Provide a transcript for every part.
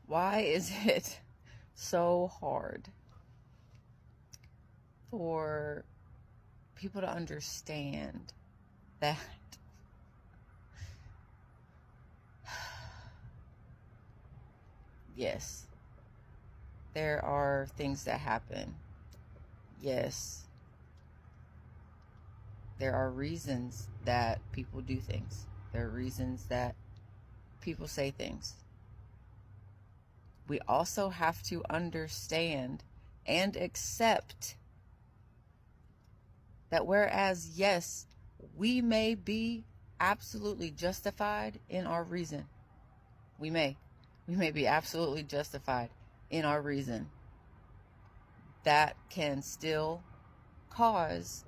Why is it so hard for people to understand that yes, there are things that happen. Yes, there are reasons that people do things. There are reasons that people say things. We also have to understand and accept that whereas, yes, we may be absolutely justified in our reason, we may be absolutely justified in our reason, that can still cause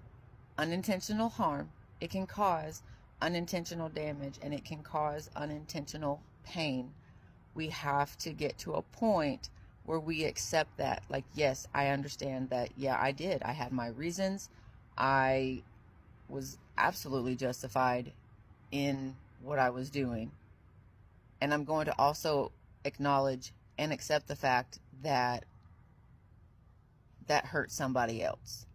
unintentional harm. It can cause unintentional damage, and it can cause unintentional pain. We have to get to a point where we accept that. Like, yes, I understand that. Yeah, I did. I had my reasons. I was absolutely justified in what I was doing. And I'm going to also acknowledge and accept the fact that that hurt somebody else.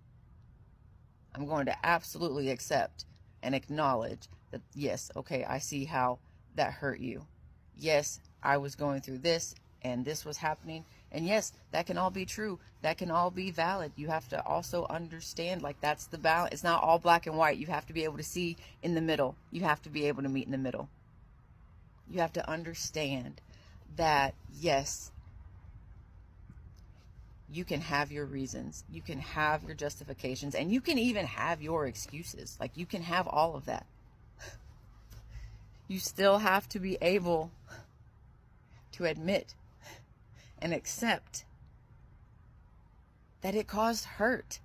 I'm going to absolutely accept and acknowledge that, yes, okay, I see how that hurt you. Yes, I was going through this and this was happening. And yes, that can all be true. That can all be valid. You have to also understand, like, that's the balance. It's not all black and white. You have to be able to see in the middle. You have to be able to meet in the middle. You have to understand that, yes, you can have your reasons, you can have your justifications, and you can even have your excuses. Like, you can have all of that. You still have to be able to admit and accept that it caused hurt.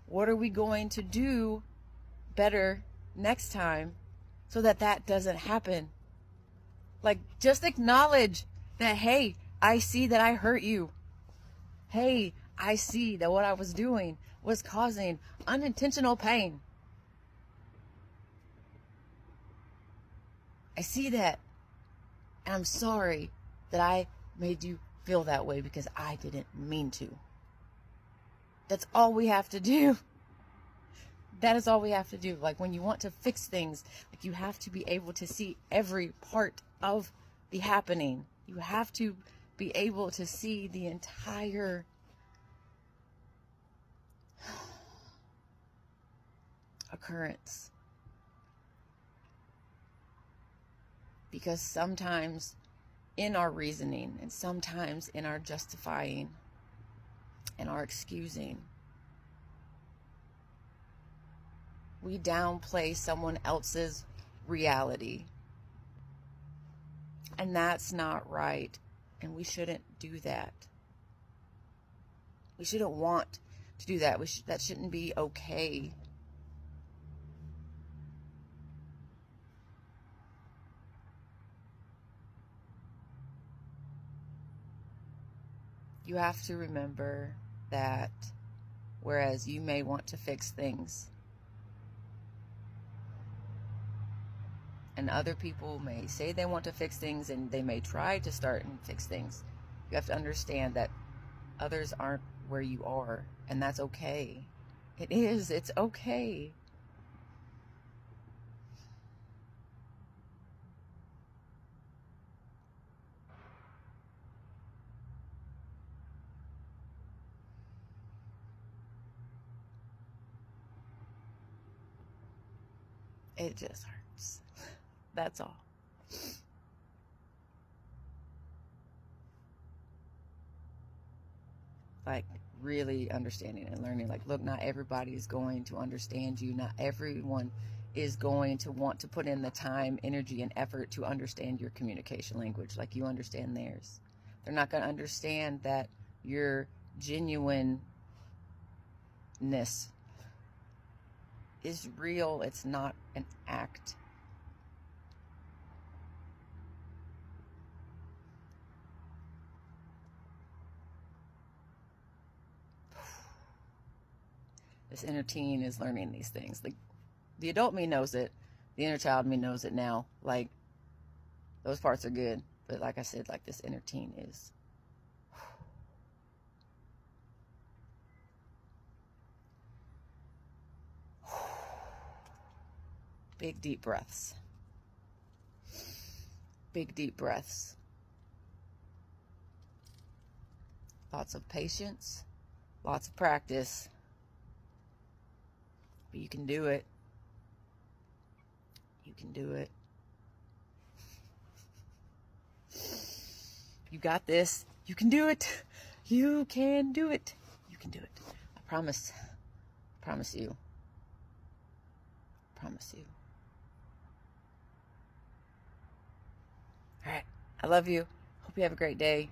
What are we going to do better next time so that that doesn't happen? Like, just acknowledge that, hey, I see that I hurt you. Hey, I see that what I was doing was causing unintentional pain. I see that. And I'm sorry that I made you feel that way because I didn't mean to. That's all we have to do. That is all we have to do. Like, when you want to fix things, like, you have to be able to see every part of the happening. You have to be able to see the entire occurrence. Because sometimes in our reasoning and sometimes in our justifying and our excusing, we downplay someone else's reality. And that's not right. And we shouldn't do that. We shouldn't want to do that. That shouldn't be okay. You have to remember that whereas you may want to fix things, and other people may say they want to fix things, and they may try to start and fix things, you have to understand that others aren't where you are, and that's okay. It is. It's okay. It just hurts. That's all. Like, really understanding and learning. Like, look, not everybody is going to understand you. Not everyone is going to want to put in the time, energy, and effort to understand your communication language like you understand theirs. They're not going to understand that your genuineness is real. It's not an act. This inner teen is learning these things. Like, the adult me knows it. The inner child me knows it now. Like, those parts are good. But like I said, like this inner teen is. Big deep breaths. Big deep breaths. Lots of patience. Lots of practice. But you can do it. You can do it. You got this. You can do it. You can do it. You can do it. I promise. I promise you. I promise you. All right. I love you. Hope you have a great day.